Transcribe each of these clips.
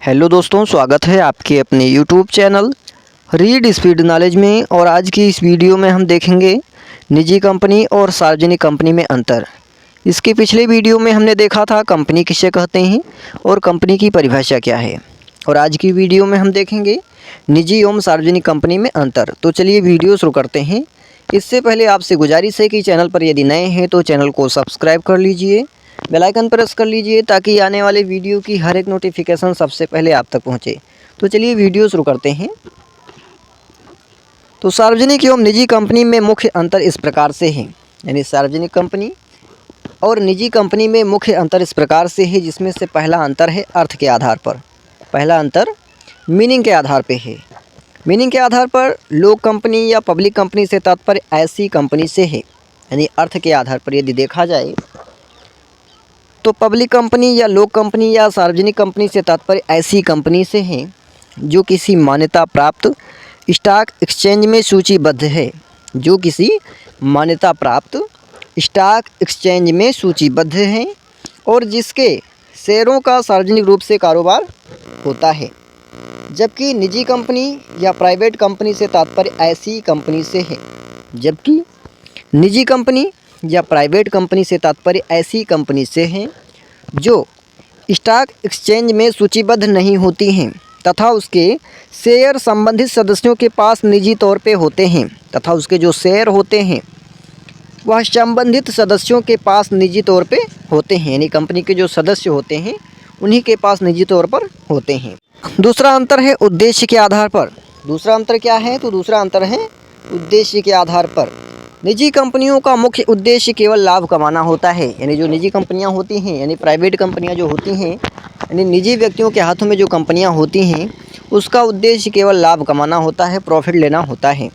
Hello दोस्तों, स्वागत है आपके अपने YouTube channel read speed knowledge में। और आज की इस वीडियो में हम देखेंगे निजी कंपनी और सार्वजनिक कंपनी में अंतर। इसके पिछले वीडियो में हमने देखा था कंपनी किसे कहते हैं और कंपनी की परिभाषा क्या है। और आज की वीडियो में हम देखेंगे निजी एवं सार्वजनिक कंपनी में अंतर। तो चलिए वीडियो शुरू करते हैं। इससे पहले आपसे गुजारिश है कि चैनल पर यदि नए हैं तो चैनल को सब्सक्राइब कर लीजिए, बेल आइकन प्रेस कर लीजिए ताकि आने वाले वीडियो की हर एक नोटिफिकेशन सबसे पहले आप तक पहुंचे। तो चलिए वीडियो शुरू करते हैं। तो सार्वजनिक एवं निजी कंपनी में मुख्य अंतर इस प्रकार से है, यानी सार्वजनिक कंपनी और निजी कंपनी में मुख्य अंतर इस प्रकार से है, जिसमें से पहला अंतर है अर्थ के आधार पर। पहला अंतर मीनिंग के आधार पर है। मीनिंग के आधार पर लोक कंपनी या पब्लिक कंपनी से तात्पर्य ऐसी कंपनी से है, यानी अर्थ के आधार पर यदि देखा जाए तो पब्लिक कंपनी या लोक कंपनी या सार्वजनिक कंपनी से तात्पर्य ऐसी कंपनी से है जो किसी मान्यता प्राप्त स्टॉक एक्सचेंज में सूचीबद्ध है, जो किसी मान्यता प्राप्त स्टॉक एक्सचेंज में सूचीबद्ध है और जिसके शेयरों का सार्वजनिक रूप से कारोबार होता है। जबकि निजी कंपनी या प्राइवेट कंपनी से तात्पर्य ऐसी कंपनी से है, जबकि निजी कंपनी या प्राइवेट कंपनी से तात्पर्य ऐसी कंपनी से है जो स्टॉक एक्सचेंज में सूचीबद्ध नहीं होती हैं तथा उसके शेयर संबंधित सदस्यों के पास निजी तौर पे होते हैं, तथा उसके जो शेयर होते हैं वह संबंधित सदस्यों के पास निजी तौर पे होते हैं, यानी कंपनी के जो सदस्य होते हैं उन्हीं के पास निजी तौर पर होते हैं। दूसरा अंतर है उद्देश्य के आधार पर। दूसरा अंतर क्या है? तो दूसरा अंतर है उद्देश्य के आधार पर। निजी कंपनियों का मुख्य उद्देश्य केवल लाभ कमाना होता है, यानी जो निजी कंपनियां होती हैं, यानी प्राइवेट कंपनियां जो होती हैं, यानी निजी व्यक्तियों के हाथों में जो कंपनियां होती हैं उसका उद्देश्य केवल लाभ कमाना होता है, प्रॉफिट लेना होता है।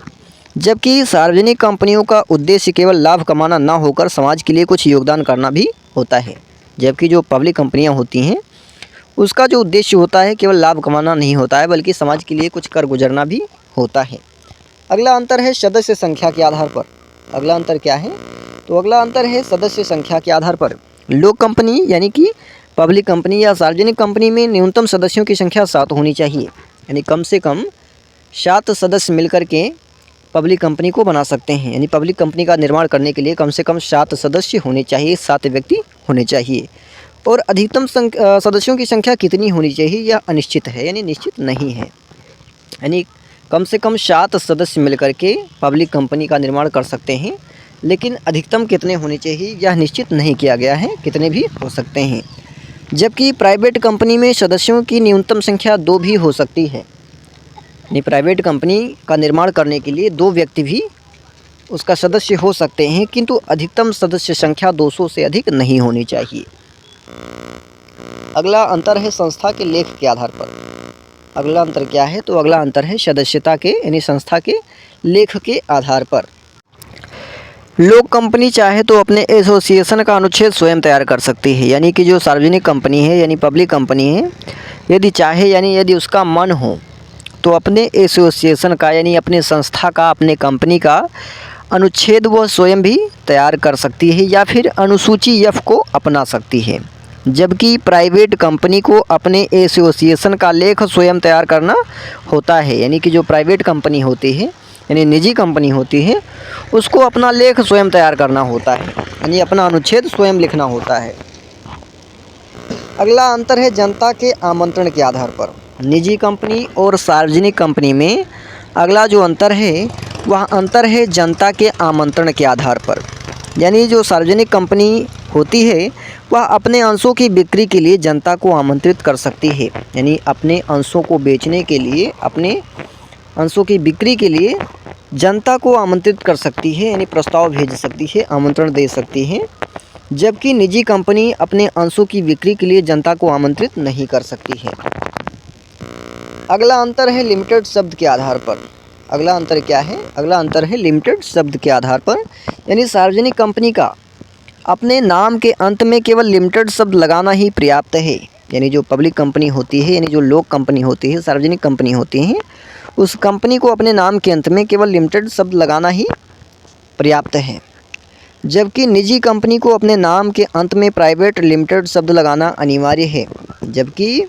जबकि सार्वजनिक कंपनियों का उद्देश्य केवल लाभ कमाना ना होकर समाज के लिए कुछ योगदान करना भी होता है। जबकि जो पब्लिक कंपनियाँ होती हैं उसका जो उद्देश्य होता है केवल लाभ कमाना नहीं होता है, बल्कि समाज के लिए कुछ कर गुजरना भी होता है। अगला अंतर है सदस्य संख्या के आधार पर। अगला अंतर क्या है? तो अगला अंतर है सदस्य संख्या के आधार पर। लोक कंपनी यानी कि पब्लिक कंपनी या सार्वजनिक कंपनी में न्यूनतम सदस्यों की संख्या 7 होनी चाहिए, यानी कम से कम 7 सदस्य मिलकर के पब्लिक कंपनी को बना सकते हैं। यानी पब्लिक कंपनी का निर्माण करने के लिए कम से कम 7 सदस्य होने चाहिए, 7 व्यक्ति होने चाहिए। और अधिकतम सदस्यों की संख्या कितनी होनी चाहिए यह अनिश्चित है, यानी निश्चित नहीं है। यानी कम से कम 7 सदस्य मिलकर के पब्लिक कंपनी का निर्माण कर सकते हैं, लेकिन अधिकतम कितने होने चाहिए यह निश्चित नहीं किया गया है, कितने भी हो सकते हैं। जबकि प्राइवेट कंपनी में सदस्यों की न्यूनतम संख्या 2 भी हो सकती है। यानी प्राइवेट कंपनी का निर्माण करने के लिए 2 व्यक्ति भी उसका सदस्य हो सकते हैं, किंतु अधिकतम सदस्य संख्या 200 से अधिक नहीं होनी चाहिए। अगला अंतर है संस्था के लेख के आधार पर। अगला अंतर क्या है? तो अगला अंतर है सदस्यता के यानी संस्था के लेख के आधार पर। लोक कंपनी चाहे तो अपने एसोसिएशन का अनुच्छेद स्वयं तैयार कर सकती है, यानी कि जो सार्वजनिक कंपनी है यानी पब्लिक कंपनी है, यदि चाहे यानी यदि उसका मन हो तो अपने एसोसिएशन का यानी अपने संस्था का, अपने कंपनी का अनुच्छेद वह स्वयं भी तैयार कर सकती है या फिर अनुसूची एफ को अपना सकती है। जबकि प्राइवेट कंपनी को अपने एसोसिएशन का लेख स्वयं तैयार करना होता है, यानी कि जो प्राइवेट कंपनी होती है यानी निजी कंपनी होती है उसको अपना लेख स्वयं तैयार करना होता है, यानी अपना अनुच्छेद स्वयं लिखना होता है। अगला अंतर है जनता के आमंत्रण के आधार पर। निजी कंपनी और सार्वजनिक कंपनी में अगला जो अंतर है वह अंतर है जनता के आमंत्रण के आधार पर। यानी जो सार्वजनिक कंपनी होती है वह अपने अंशों की बिक्री के लिए जनता को आमंत्रित कर सकती है, यानी अपने अंशों को बेचने के लिए, अपने अंशों की बिक्री के लिए जनता को आमंत्रित कर सकती है, यानी प्रस्ताव भेज सकती है, आमंत्रण दे सकती है। जबकि निजी कंपनी अपने अंशों की बिक्री के लिए जनता को आमंत्रित नहीं कर सकती है। अगला अंतर है लिमिटेड शब्द के आधार पर। अगला अंतर क्या है? अगला अंतर है लिमिटेड शब्द के आधार पर। यानी सार्वजनिक कंपनी का अपने नाम के अंत में केवल लिमिटेड शब्द लगाना ही पर्याप्त है। यानी जो पब्लिक कंपनी होती है यानी जो लोक कंपनी होती है, सार्वजनिक कंपनी होती हैं, उस कंपनी को अपने नाम के अंत में केवल लिमिटेड शब्द लगाना ही पर्याप्त है। जबकि निजी कंपनी को अपने नाम के अंत में प्राइवेट लिमिटेड शब्द लगाना अनिवार्य है। जबकि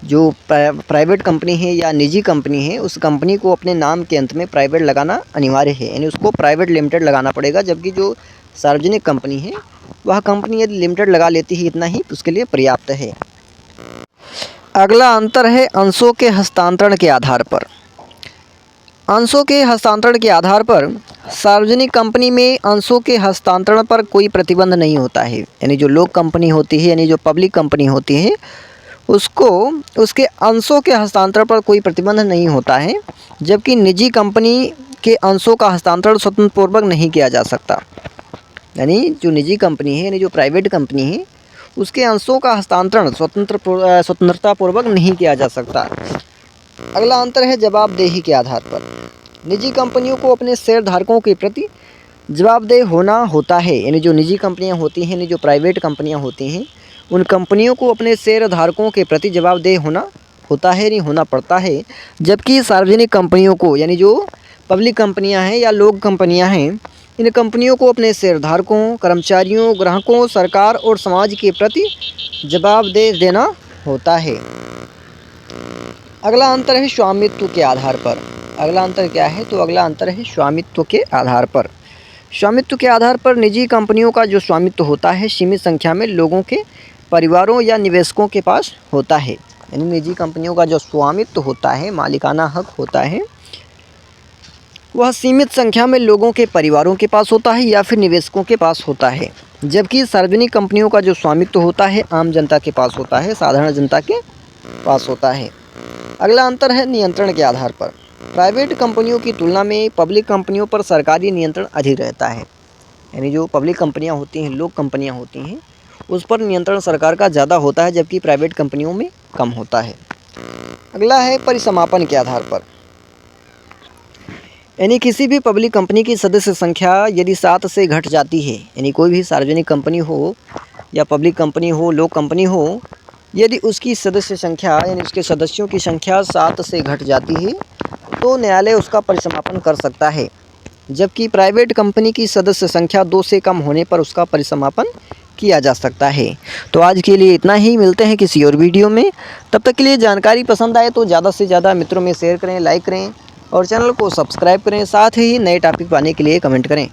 जो प्राइवेट कंपनी है या निजी कंपनी है, उस कंपनी को अपने नाम के अंत में प्राइवेट लगाना अनिवार्य है, यानी उसको प्राइवेट लिमिटेड लगाना पड़ेगा। जबकि जो सार्वजनिक कंपनी है वह कंपनी यदि लिमिटेड लगा लेती है इतना ही उसके लिए पर्याप्त है। अगला अंतर है अंशों के हस्तांतरण के आधार पर। अंशों के हस्तांतरण के आधार पर सार्वजनिक कंपनी में अंशों के हस्तांतरण पर कोई प्रतिबंध नहीं होता है, यानी जो लोक कंपनी होती है, यानी जो पब्लिक कंपनी होती है, उसको उसके अंशों के हस्तांतरण पर कोई प्रतिबंध नहीं होता है। जबकि निजी कंपनी के अंशों का हस्तांतरण स्वतंत्रपूर्वक नहीं किया जा सकता, यानी जो निजी कंपनी है, यानी जो प्राइवेट कंपनी है, उसके अंशों का हस्तांतरण स्वतंत्रतापूर्वक नहीं किया जा सकता। अगला अंतर है जवाबदेही के आधार पर। निजी कंपनियों को अपने शेयरधारकों के प्रति जवाबदेह होना होता है, यानी जो निजी कंपनियां होती हैं, यानी जो प्राइवेट कंपनियां होती हैं, उन कंपनियों को अपने शेयरधारकों के प्रति जवाबदेह होना होता है, नहीं होना पड़ता है। जबकि सार्वजनिक कंपनियों को, यानी जो पब्लिक कंपनियां हैं या लोक कंपनियां हैं, इन कंपनियों को अपने शेयरधारकों, कर्मचारियों, ग्राहकों, सरकार और समाज के प्रति जवाबदेह देना होता है। अगला अंतर है स्वामित्व के आधार पर। अगला अंतर क्या है? तो अगला अंतर है स्वामित्व के आधार पर। स्वामित्व के आधार पर निजी कंपनियों का जो स्वामित्व होता है सीमित संख्या में लोगों के परिवारों या निवेशकों के पास होता है। यानी निजी कंपनियों का जो स्वामित्व होता है, मालिकाना हक होता है, वह सीमित संख्या में लोगों के परिवारों के पास होता है या फिर निवेशकों के पास होता है। जबकि सार्वजनिक कंपनियों का जो स्वामित्व होता है आम जनता के पास होता है, साधारण जनता के पास होता है। अगला अंतर है नियंत्रण के आधार पर। प्राइवेट कंपनियों की तुलना में पब्लिक कंपनियों पर सरकारी नियंत्रण अधिक रहता है, यानी जो पब्लिक कंपनियां होती हैं, लोक कंपनियां होती हैं, उस पर नियंत्रण सरकार का ज़्यादा होता है, जबकि प्राइवेट कंपनियों में कम होता है। अगला है परिसमापन के आधार पर। यानी किसी भी पब्लिक कंपनी की सदस्य संख्या यदि 7 से घट जाती है, यानी कोई भी सार्वजनिक कंपनी हो या पब्लिक कंपनी हो, लोक कंपनी हो, यदि उसकी सदस्य संख्या यानी उसके सदस्यों की संख्या 7 से घट जाती है तो न्यायालय उसका परिसमापन कर सकता है। जबकि प्राइवेट कंपनी की सदस्य संख्या 2 से कम होने पर उसका परिसमापन किया जा सकता है। तो आज के लिए इतना ही, मिलते हैं किसी और वीडियो में। तब तक के लिए जानकारी पसंद आए तो ज़्यादा से ज़्यादा मित्रों में शेयर करें, लाइक करें और चैनल को सब्सक्राइब करें। साथ ही नए टॉपिक पाने के लिए कमेंट करें।